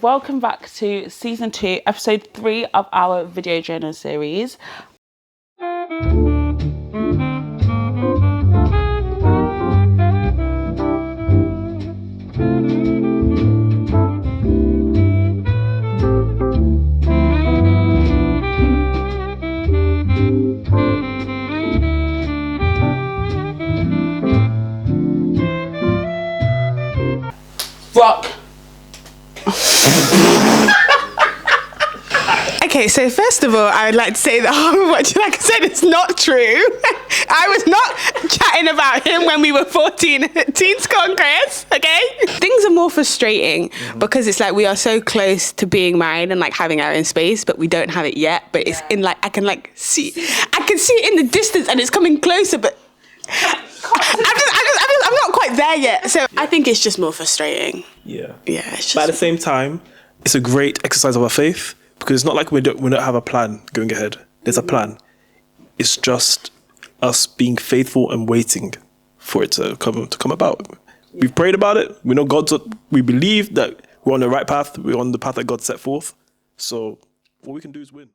Welcome back to season 2, episode 3 of our video journal series. Rock. Okay, so first of all, I would like to say that what like I said, it's not true. I was not chatting about him when we were 14 at Teens Congress, okay? Things are more frustrating because it's like we are so close to being married and like having our own space, but we don't have it yet. But it's in like, I can see it in the distance and it's coming closer, but I'm not quite there yet. So I think it's just more frustrating. Yeah. Yeah. It's just... But at the same time, it's a great exercise of our faith because it's not like we don't have a plan going ahead. There's a plan. It's just us being faithful and waiting for it to come about. We've prayed about it. We know we believe that we're on the right path. We're on the path that God set forth. So all we can do is win.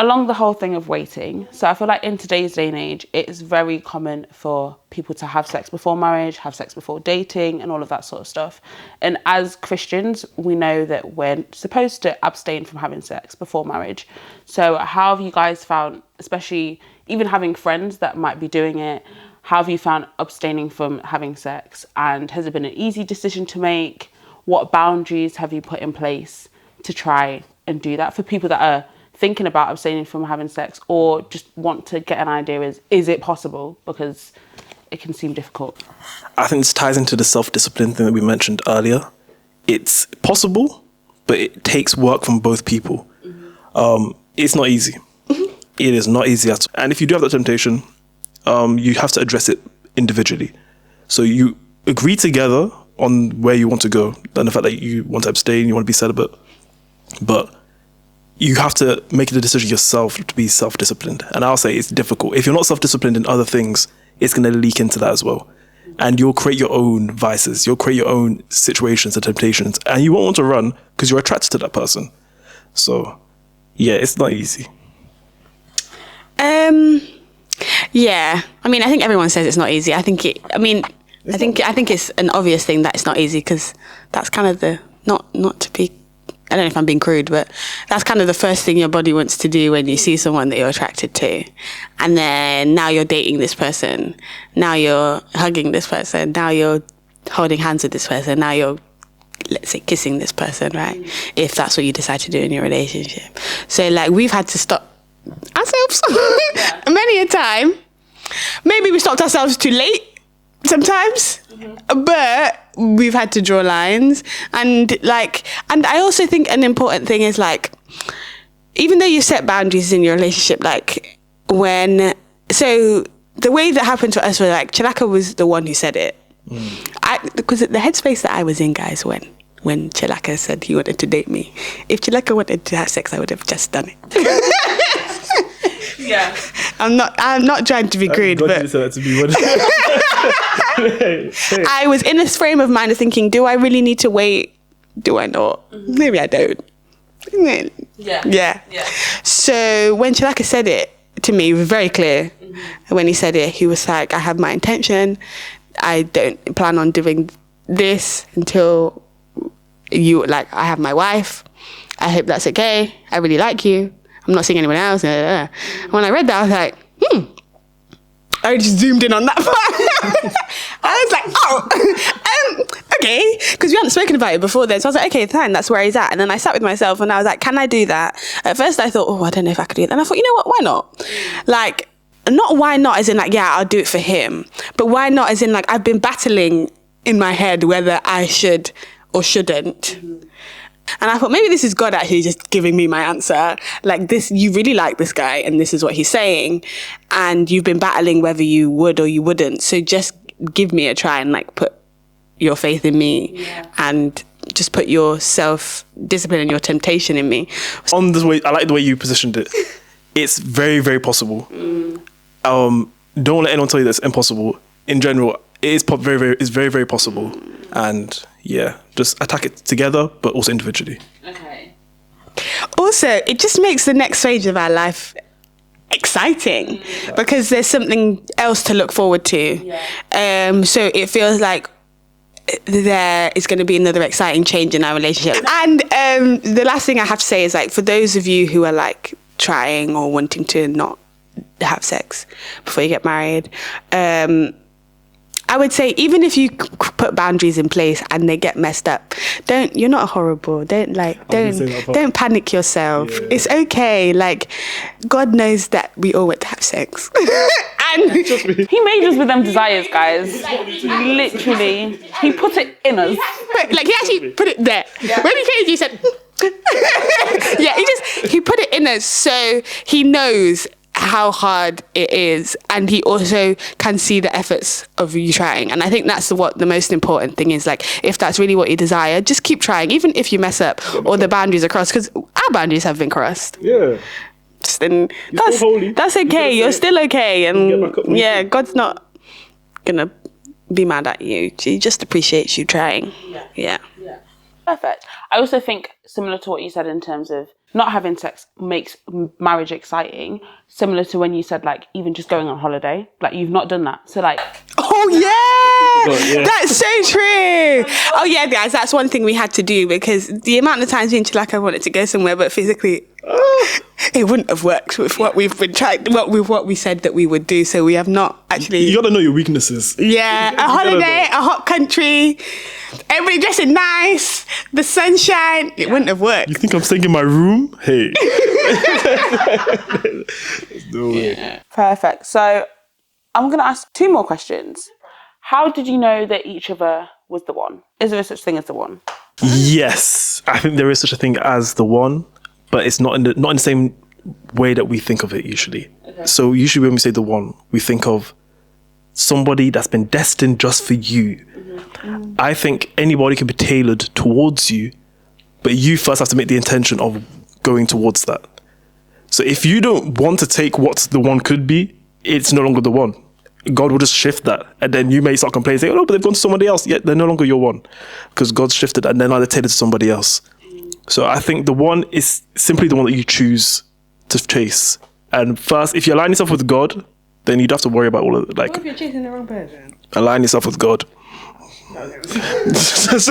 Along the whole thing of waiting, so I feel like in today's day and age, it is very common for people to have sex before marriage, have sex before dating, and all of that sort of stuff. And as Christians, we know that we're supposed to abstain from having sex before marriage. So how have you guys found, especially even having friends that might be doing it, how have you found abstaining from having sex? And has it been an easy decision to make? What boundaries have you put in place to try and do that for people that are thinking about abstaining from having sex or just want to get an idea is it possible? Because it can seem difficult. I think this ties into the self-discipline thing that we mentioned earlier. It's possible, but it takes work from both people. Mm-hmm. It's not easy. Mm-hmm. It is not easy at all. And if you do have that temptation, you have to address it individually. So you agree together on where you want to go, and the fact that you want to abstain, you want to be celibate, but you have to make the decision yourself to be self-disciplined. And I'll say it's difficult. If you're not self-disciplined in other things, it's going to leak into that as well. And you'll create your own vices. You'll create your own situations and temptations. And you won't want to run because you're attracted to that person. So, yeah, it's not easy. Yeah. I mean, I think everyone says it's not easy. I think it's an obvious thing that it's not easy because that's kind of not to be, I don't know if I'm being crude, but that's kind of the first thing your body wants to do when you see someone that you're attracted to. And then now you're dating this person. Now you're hugging this person. Now you're holding hands with this person. Now you're, let's say, kissing this person, right? If that's what you decide to do in your relationship. So like we've had to stop ourselves many a time. Maybe we stopped ourselves too late sometimes, but we've had to draw lines. And I also think an important thing is like, even though you set boundaries in your relationship, like so the way that happened to us was like, Chalaka was the one who said it. Because the headspace that I was in, guys, when Chalaka said he wanted to date me, if Chalaka wanted to have sex, I would have just done it. Yeah. I'm not trying to be crude, but I was in this frame of mind of thinking, do I really need to wait? Do I not? Mm-hmm. Maybe I don't. Yeah. So when Chalaka said it to me, it was very clear. Mm-hmm. When he said it, he was like, I have my intention. I don't plan on doing this until I have my wife. I hope that's okay. I really like you. I'm not seeing anyone else. And when I read that, I was like, I just zoomed in on that part. I was like, okay. Because we hadn't spoken about it before then. So I was like, okay, fine, that's where he's at. And then I sat with myself and I was like, can I do that? At first I thought, I don't know if I could do it. And I thought, you know what, why not? Like, not why not as in like, yeah, I'll do it for him. But why not as in like, I've been battling in my head whether I should or shouldn't. Mm-hmm. And I thought maybe this is God actually just giving me my answer. Like this, you really like this guy and this is what he's saying. And you've been battling whether you would or you wouldn't. So just give me a try and like put your faith in me and just put your self-discipline and your temptation in me. On this way, I like the way you positioned it. It's very, very possible. Don't let anyone tell you that's impossible. In general, it's very, very possible. And yeah, just attack it together, but also individually. Okay. Also, it just makes the next stage of our life exciting because there's something else to look forward to. Yeah. So it feels like there is going to be another exciting change in our relationship. And the last thing I have to say is, like, for those of you who are like trying or wanting to not have sex before you get married, I would say, even if you put boundaries in place and they get messed up, you're not horrible. Don't panic yourself. Yeah. It's okay. Like, God knows that we all want to have sex. And He made us with them desires, guys. Literally. He put it in us. like, he actually put it there. When he came, he said, yeah, he put it in us, so he knows how hard it is, and he also can see the efforts of you trying. And I think that's what the most important thing is. Like, if that's really what you desire, just keep trying, even if you mess up or the boundaries are crossed, because our boundaries have been crossed. Yeah. Then that's okay. You're still okay, and yeah, God's not gonna be mad at you. He just appreciates you trying. Yeah. Perfect. I also think, similar to what you said in terms of not having sex makes marriage exciting, similar to when you said, like, even just going on holiday, like, you've not done that. So, like... Oh, yeah! That's so true! Oh, yeah, guys, that's one thing we had to do, because the amount of times me and Chilaka wanted to go somewhere, but physically, it wouldn't have worked with what we've been trying, with what we said that we would do, so we have not actually... You gotta know your weaknesses. Yeah, a holiday, a hot country, everybody dressing nice, the sunshine, it wouldn't have worked. You think I'm staying in my room? Hey. No way. Perfect. So, I'm going to ask 2 more questions. How did you know that each other was the one? Is there such thing as the one? Yes, I think there is such a thing as the one, but it's not in the same way that we think of it usually. Okay. So usually when we say the one, we think of somebody that's been destined just for you. Mm-hmm. I think anybody can be tailored towards you, but you first have to make the intention of going towards that. So if you don't want to take what the one could be, it's no longer the one. God will just shift that, and then you may start complaining, saying, "Oh, no, but they've gone to somebody else." Yet they're no longer your one, because God's shifted, and they're now tailored to somebody else. So I think the one is simply the one that you choose to chase. And first, if you align yourself with God, then you don't have to worry about all of it. Like, What if you're chasing the wrong person? Align yourself with God. That's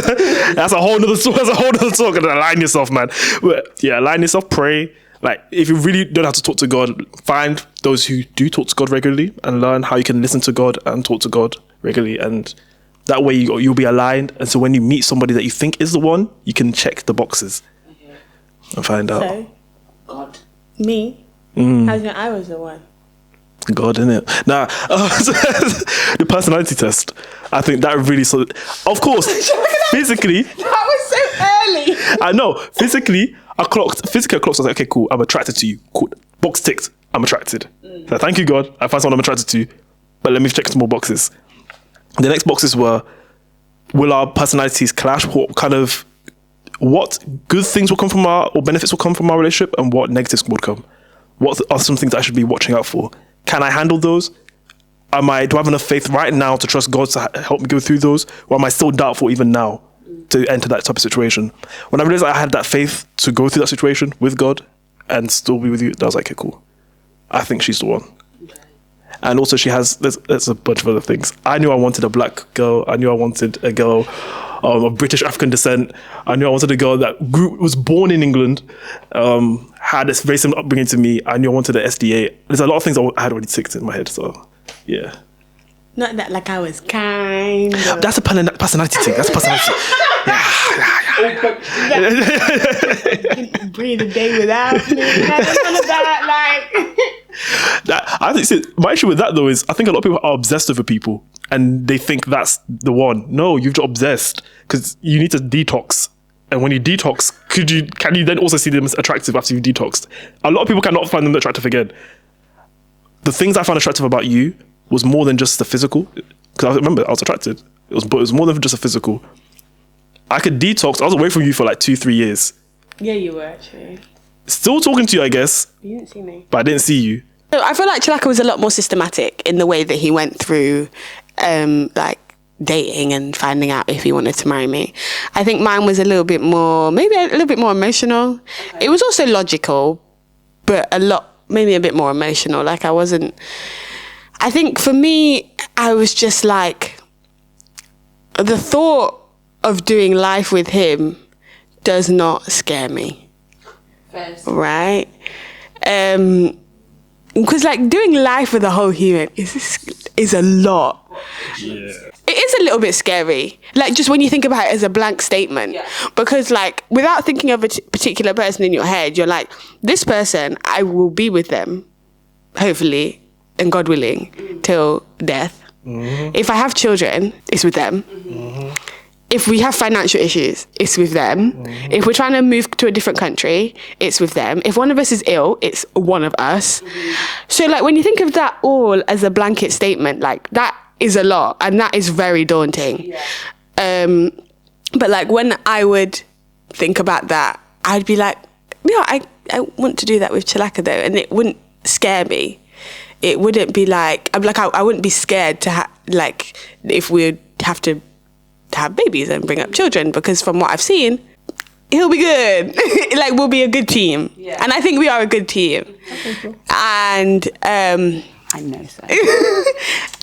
a whole nother talk. And align yourself, man. But yeah, align yourself. Pray. Like, if you really don't have to talk to God, find those who do talk to God regularly and learn how you can listen to God and talk to God regularly. And that way you'll be aligned. And so when you meet somebody that you think is the one, you can check the boxes and find out. So, God. Me? How's your I was the one? God, innit? Now, the personality test, I think that really... Of course, physically... That was so early. I know. Physically, I clocked. I was like, okay, cool. I'm attracted to you. Cool. Box ticked. I'm attracted. So thank you, God. I found someone I'm attracted to. But let me check some more boxes. The next boxes were, will our personalities clash? What good things will come from or benefits will come from our relationship, and what negatives will come? What are some things that I should be watching out for? Can I handle those? Do I have enough faith right now to trust God to help me go through those? Or am I still doubtful even now to enter that type of situation? When I realized I had that faith to go through that situation with God and still be with you, I was like, okay, cool. I think she's the one. Okay. And also there's a bunch of other things. I knew I wanted a black girl. I knew I wanted a girl of British African descent. I knew I wanted a girl that was born in England, had this very similar upbringing to me. I knew I wanted an SDA. There's a lot of things I had already ticked in my head, so yeah. Not that like I was kind. That's a personality thing. That's a personality. Breathe a day without me. None of that, I think my issue with that though is I think a lot of people are obsessed over people and they think that's the one. No, you've just obsessed because you need to detox. And when you detox, can you then also see them as attractive after you've detoxed? A lot of people cannot find them attractive again. The things I found attractive about you was more than just the physical. Because I remember I was attracted. It was more than just a physical. I could detox. I was away from you for like 2-3 years. Yeah, you were actually. Still talking to you, I guess. You didn't see me. But I didn't see you. So I feel like Chilaka was a lot more systematic in the way that he went through, like dating and finding out if he wanted to marry me. I think mine was maybe a little bit more emotional. Okay. It was also logical, but maybe a bit more emotional. Like I think for me, I was just like, the thought of doing life with him does not scare me. First. Right? Because like doing life with a whole human is a lot. Yeah. It is a little bit scary. Like just when you think about it as a blank statement. Yeah. Because like without thinking of a particular person in your head, you're like, this person, I will be with them, hopefully, and God willing, till death. Mm-hmm. If I have children, it's with them. Mm-hmm. If we have financial issues, it's with them. Mm-hmm. If we're trying to move to a different country, it's with them. If one of us is ill, it's one of us. Mm-hmm. So like when you think of that all as a blanket statement, like that is a lot, and that is very daunting. Yeah. But like when I would think about that, I'd be like, I want to do that with Chelaka though, and it wouldn't scare me. It wouldn't be like, I wouldn't be scared to like if we'd have to have babies and bring up children, because from what I've seen, he'll be good. Like we'll be a good team. Yeah. And I think we are a good team. So. And I know so.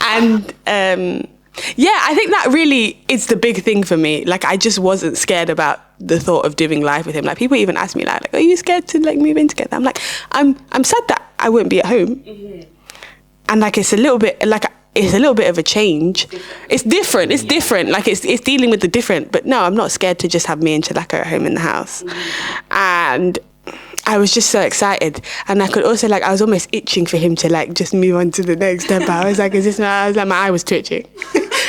And I think that really is the big thing for me. Like I just wasn't scared about the thought of doing life with him. Like people even ask me like, are you scared to like move in together? I'm like, I'm sad that I won't be at home. Mm-hmm. And like it's a little bit of a change. It's different. It's different. Like it's dealing with the different. But no, I'm not scared to just have me and Chelaka at home in the house. Mm-hmm. And I was just so excited, and I could also I was almost itching for him to just move on to the next step. I was like, my eye was twitching.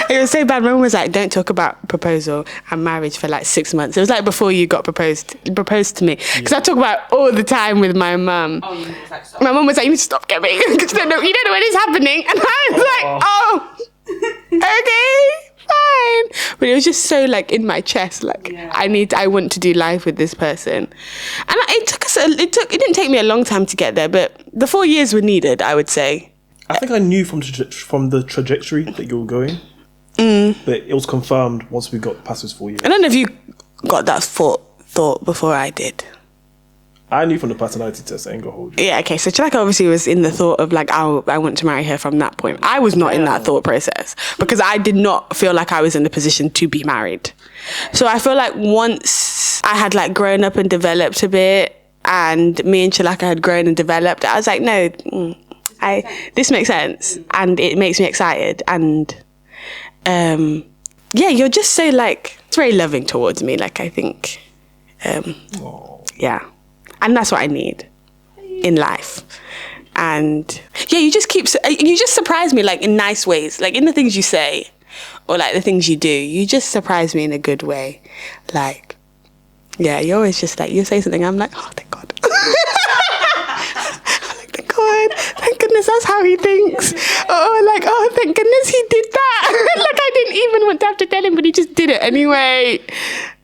It was so bad. My mum was like, don't talk about proposal and marriage for 6 months. It was like before you got proposed to me, because I talk about it all the time with my mum. Oh, you was like, stop. My mum was like, you need to stop getting because you don't know when it's happening, and I was like, okay. Fine. But it was just so in my chest, I want to do life with this person. And it didn't take me a long time to get there, but the 4 years were needed, I would say. I think I knew from the trajectory that you were going, but it was confirmed once we got past those 4 years. I don't know if you got that thought before I did. I knew from the personality test, I ain't gonna hold you. Yeah, okay. So Chelaka obviously was in the thought of I want to marry her from that point. I was not in that thought process because I did not feel like I was in the position to be married. So I feel like once I had grown up and developed a bit, and me and Chelaka had grown and developed, I was like, no, this makes sense and it makes me excited. And you're just so it's very loving towards me. I think, yeah. And that's what I need in life. And you just surprise me in nice ways, in the things you say or the things you do. You just surprise me in a good way. You're always just you say something, I'm like, oh, thank God. Thank God, thank goodness that's how he thinks. Oh, thank goodness he did that. I didn't even want to have to tell him, but he just did it anyway.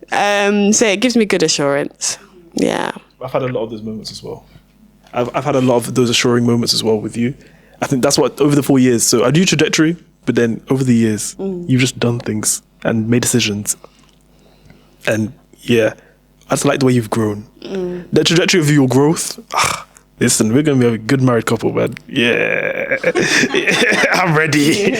So it gives me good assurance. Yeah. I've had a lot of those moments as well. I've had a lot of those assuring moments as well with you. I think that's what, over the 4 years. So I do trajectory, but then over the years, you've just done things and made decisions. And I just like the way you've grown. The trajectory of your growth, listen, we're going to be a good married couple, man. Yeah. I'm ready.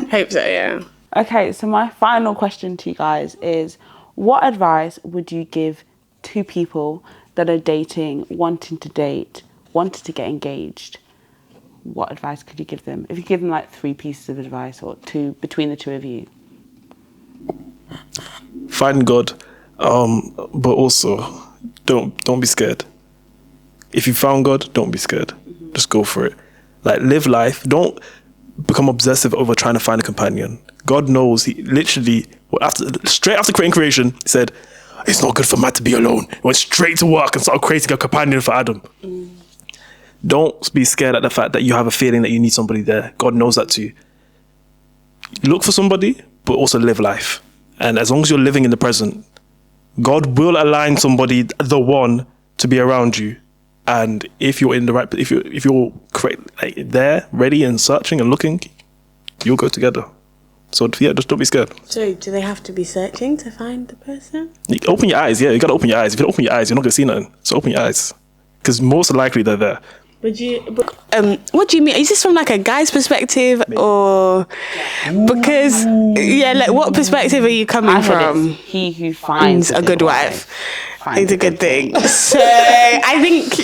Hope so, yeah. Okay, so my final question to you guys is, what advice would you give to people that are dating, wanting to date, wanted to get engaged? What advice could you give them? If you give them 3 pieces of advice or 2 between the 2 of you. Find God, but also don't be scared. If you found God, don't be scared. Just go for it. Live life. Don't become obsessive over trying to find a companion. God knows. He literally, straight after creating creation, he said, it's not good for man to be alone. He went straight to work and started creating a companion for Adam. Don't be scared at the fact that you have a feeling that you need somebody there. God knows that too. Look for somebody, but also live life. And as long as you're living in the present, God will align somebody, the one, to be around you. And if you're in the right, if you're correct, there, ready and searching and looking, you'll go together. So yeah, just don't be scared. So do they have to be searching to find the person? You open your eyes. Yeah, you gotta open your eyes. If you don't open your eyes, you're not gonna see nothing. So open your eyes, because most likely they're there. What do you mean? Is this from like a guy's perspective or because like what perspective are you coming from? He who finds a good wife. It's a good thing. So I think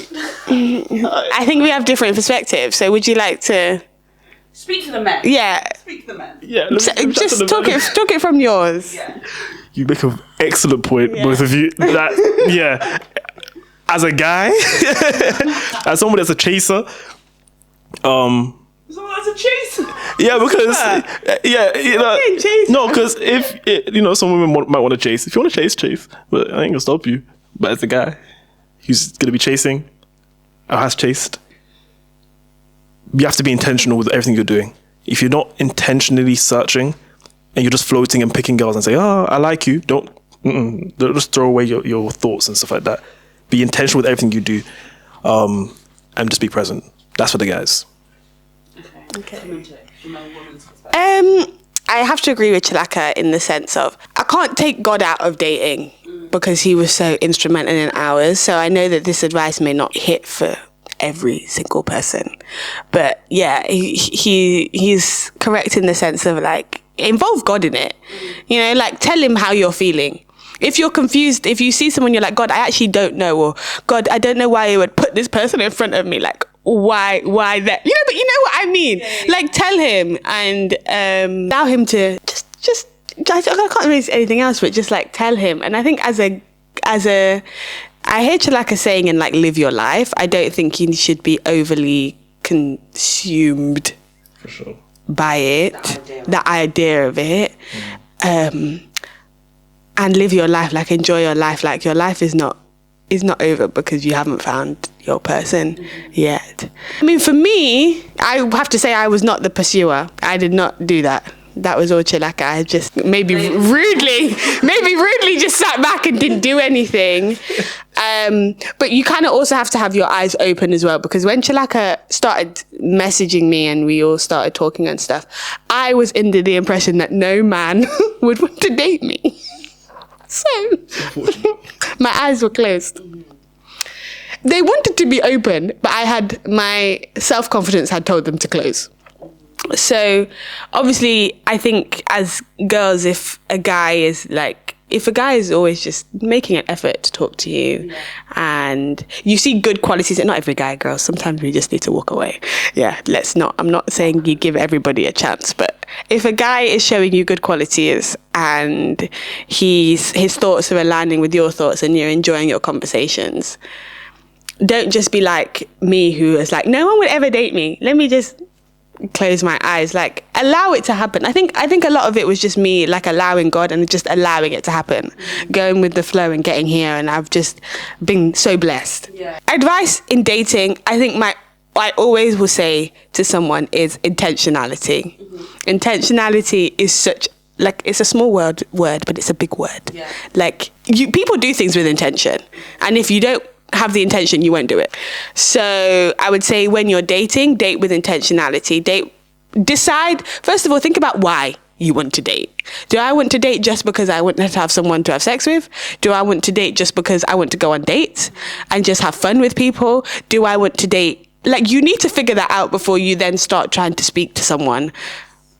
we have different perspectives. So would you like to speak to the men? Yeah. Speak to the men. Yeah. Just talk it from yours. Yeah. You make an excellent point, both of you. As a guy, as someone that's a chaser, Someone that's a chaser. Yeah, because no, because if some women might want to chase. If you want to chase, but I ain't gonna stop you. But as a guy who's gonna be chasing or has chased, you have to be intentional with everything you're doing. If you're not intentionally searching and you're just floating and picking girls and say, "Oh, I like you," don't just throw away your thoughts and stuff like that. Be intentional with everything you do, and just be present. That's for the guys. Okay. I have to agree with Chalaka in the sense of I can't take God out of dating because he was so instrumental in ours. So I know that this advice may not hit for every single person, but yeah, he's correct in the sense of like involve God in it. Like tell him how you're feeling. If you're confused, if you see someone, you're like, God, I actually don't know, or God, I don't know why you would put this person in front of me. Like, why that? But you know what I mean? Yeah. Like, tell him and allow him to just. I can't really say anything else, but just like tell him. And I think as a, I hear Chalaka saying and like live your life. I don't think you should be overly consumed for sure by it, the idea of it. And live your life, like enjoy your life. Like your life is not over because you haven't found your person yet. I mean, for me, I have to say I was not the pursuer. I did not do that. That was all Chalaka. I just maybe rudely just sat back and didn't do anything. But you kind of also have to have your eyes open as well, because when Chalaka started messaging me and we all started talking and stuff, I was under the impression that no man would want to date me. So my eyes were closed. They wanted to be open, but my self-confidence had told them to close. So obviously I think as girls, if a guy is always just making an effort to talk to you and you see good qualities, and not every guy, girls, sometimes we just need to walk away. Yeah, I'm not saying you give everybody a chance, but if a guy is showing you good qualities and his thoughts are aligning with your thoughts and you're enjoying your conversations, don't just be like me who is like, no one would ever date me. Let me just close my eyes. Like, allow it to happen. I think a lot of it was just me like allowing God and just allowing it to happen, going with the flow and getting here, and I've just been so blessed. Advice in dating, I think I always will say to someone is intentionality. Intentionality is such it's a small word, but it's a big word. Like people do things with intention, and if you don't have the intention, you won't do it. So I would say when you're dating, date with intentionality. Decide, first of all, think about why you want to date. Do I want to date just because I want to have someone to have sex with? Do I want to date just because I want to go on dates and just have fun with people? Do I want to date? Like, you need to figure that out before you then start trying to speak to someone,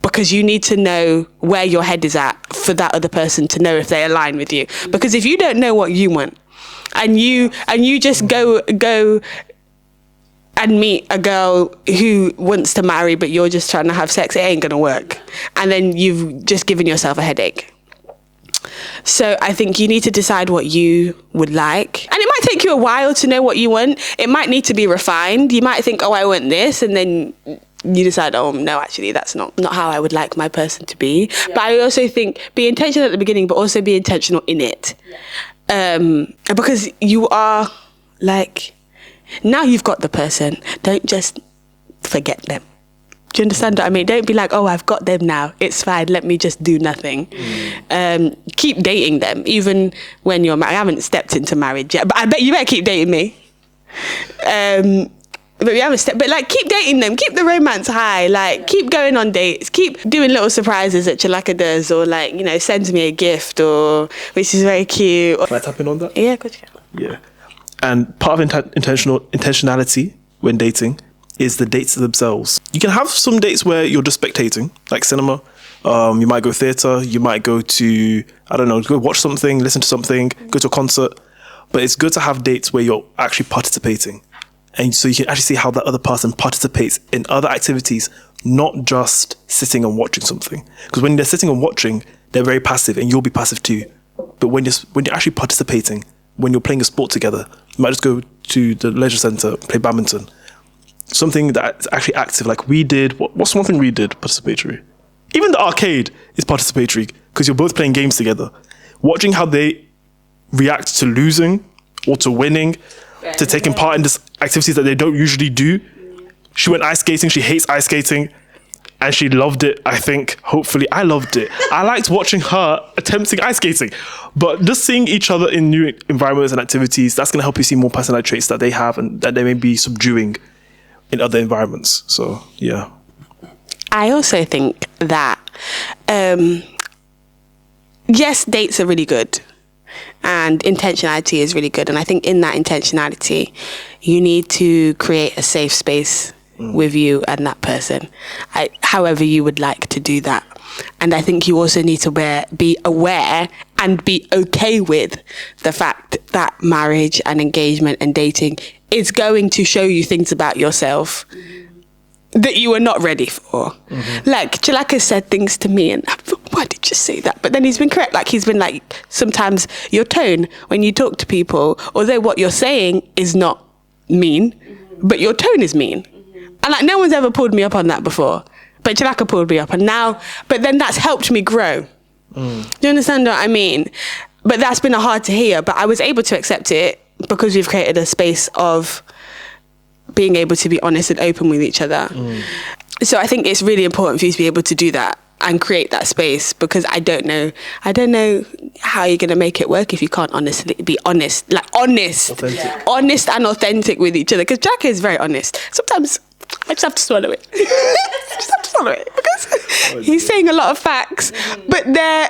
because you need to know where your head is at for that other person to know if they align with you. Because if you don't know what you want, and you just go and meet a girl who wants to marry, but you're just trying to have sex, it ain't gonna work. And then you've just given yourself a headache. So I think you need to decide what you would like. And it might take you a while to know what you want. It might need to be refined. You might think, oh, I want this. And then you decide, oh, no, actually, that's not how I would like my person to be. But I also think be intentional at the beginning, but also be intentional in it. Because you are like, now you've got the person, don't just forget them. Do you understand what I mean? Don't be like, oh, I've got them now, it's fine, let me just do nothing. Keep dating them, even when you're married. I haven't stepped into marriage yet, but I bet you better keep dating me. But we haven't but like keep dating them, keep the romance high, like keep going on dates, keep doing little surprises that Chalaka does, or like, you know, sends me a gift, or which is very cute. Can I tap in on that? Yeah, good. Yeah. And part of intentionality when dating is the dates themselves. You can have some dates where you're just spectating, like cinema. You might go theatre, you might go to, I don't know, go watch something, listen to something, go to a concert. But it's good to have dates where you're actually participating. And so you can actually see how that other person participates in other activities, not just sitting and watching something. Because when they're sitting and watching, they're very passive, and you'll be passive too. But when you're actually participating, when you're playing a sport together, you might just go to the leisure centre, play badminton. Something that's actually active, like we did. What's one thing we did participatory? Even the arcade is participatory because you're both playing games together. Watching how they react to losing or to winning, to taking part in this activities that they don't usually do. She went ice skating. She hates ice skating, and she loved it. I think, hopefully, I loved it. I liked watching her attempting ice skating, but just seeing each other in new environments and activities, that's going to help you see more personality traits that they have and that they may be subduing in other environments. So, yeah. I also think that, yes, dates are really good. And intentionality is really good. And I think in that intentionality, you need to create a safe space with you and that person, however you would like to do that. And I think you also need to be aware and be okay with the fact that marriage and engagement and dating is going to show you things about yourself that you were not ready for. Like, Chalaka said things to me and why did you say that? But then he's been correct. Like, he's been like, sometimes your tone when you talk to people, although what you're saying is not mean, but your tone is mean. And like, no one's ever pulled me up on that before. But Chalaka pulled me up, and now, but then that's helped me grow. Do you understand what I mean? But that's been hard to hear, but I was able to accept it because we've created a space of being able to be honest and open with each other. So I think it's really important for you to be able to do that and create that space, because I don't know how you're going to make it work if you can't honestly be honest, like honest and authentic with each other. Because Jack is very honest. Sometimes I just have to swallow it. Because he's saying a lot of facts, but they're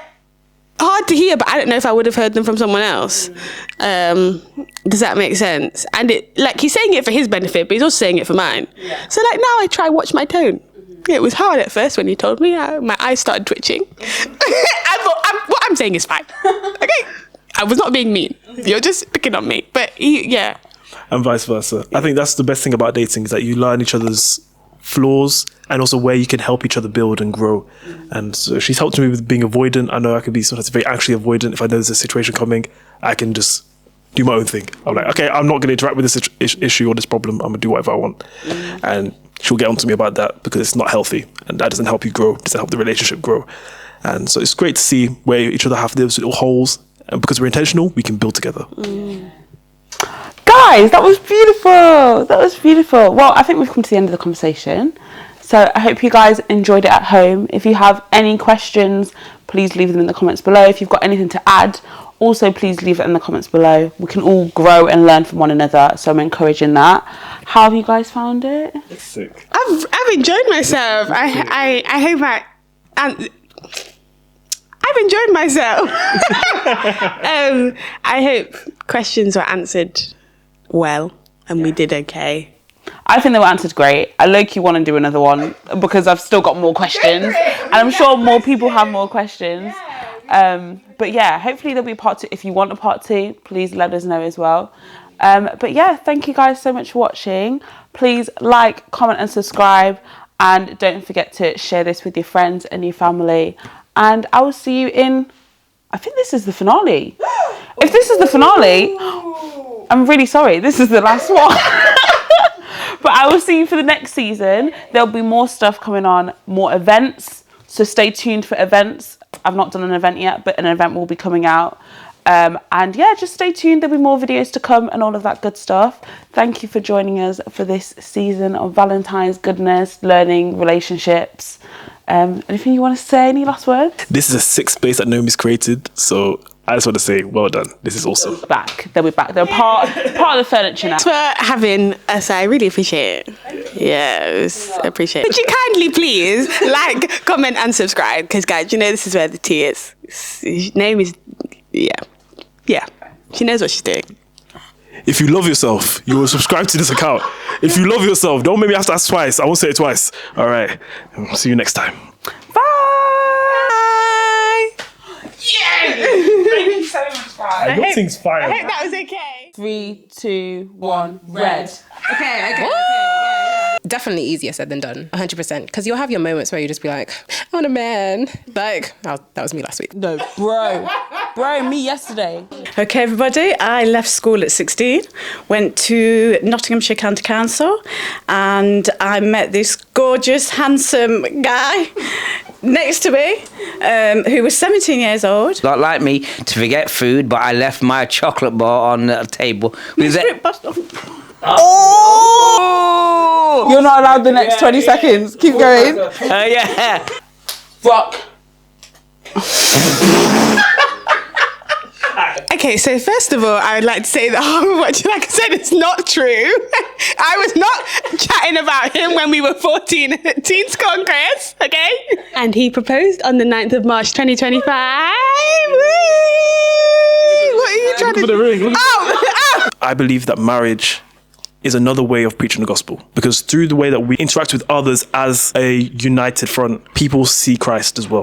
hard to hear, but I don't know if I would have heard them from someone else. Does that make sense? And it, like, he's saying it for his benefit, but he's also saying it for mine. So like, now I try watch my tone. It was hard at first when he told me. My eyes started twitching. I thought, what I'm saying is fine. Okay, I was not being mean. You're just picking on me. But yeah. And vice versa. I think that's the best thing about dating, is that you learn each other's flaws and also where you can help each other build and grow. And so she's helped me with being avoidant. I know I could be sometimes very anxiously avoidant. If I know there's a situation coming, I can just do my own thing. I'm like, okay, I'm not going to interact with this issue or this problem. I'm going to do whatever I want. And she'll get on to me about that because it's not healthy, and that doesn't help you grow, doesn't help the relationship grow. And so it's great to see where each other have those little holes, and because we're intentional, we can build together. Guys, that was beautiful. Well, I think we've come to the end of the conversation. So I hope you guys enjoyed it at home. If you have any questions, please leave them in the comments below. If you've got anything to add, also please leave it in the comments below. We can all grow and learn from one another, so I'm encouraging that. How have you guys found it? It's sick. I've enjoyed myself. I hope I've enjoyed myself. I hope questions were answered well and we did okay. I think they were answered great. I low-key want to do another one because I've still got more questions, and I'm sure more people have more questions. But yeah, hopefully there'll be part 2. If you want a part 2, please let us know as well. But yeah, thank you guys so much for watching. Please like, comment and subscribe, and don't forget to share this with your friends and your family. And I will see you in, I think this is the finale. If this is the finale, I'm really sorry, this is the last one. But I will see you for the next season. There'll be more stuff coming on, more events. So stay tuned for events. I've not done an event yet, but an event will be coming out. And yeah, just stay tuned. There'll be more videos to come and all of that good stuff. Thank you for joining us for this season of Valentine's goodness, learning, relationships. Anything you want to say? Any last words? This is a sick space that Naomi's created. So I just want to say, well done. This is awesome. Back. They'll be back. They're part of the furniture now. Thanks for having us. I really appreciate it. Yeah, it was appreciate it. Would you kindly please like, comment, and subscribe? Because guys, you know this is where the tea is. His name is yeah. She knows what she's doing. If you love yourself, you will subscribe to this account. If you love yourself, don't make me have to ask twice. I won't say it twice. All right. See you next time. Bye. Yeah. Thank you so much, guys. Your thing's fire. I hope that was okay. 3, 2, 1, red. Okay. Definitely easier said than done, 100%. Because you'll have your moments where you just be like, I want a man. Like, that was me last week. No, bro, me yesterday. Okay, everybody, I left school at 16, went to Nottinghamshire County Council, and I met this gorgeous, handsome guy next to me who was 17 years old. Not like me to forget food, but I left my chocolate bar on the table. Oh! You're not allowed the next 20 seconds. Keep going. Yeah. Rock. Okay, so first of all, I would like to say that what like I said, it's not true. I was not chatting about him when we were 14 at Teens Congress, okay? And he proposed on the 9th of March 2025. Whee! What are you trying to do? Oh! I believe that marriage is another way of preaching the gospel, because through the way that we interact with others as a united front, people see Christ as well.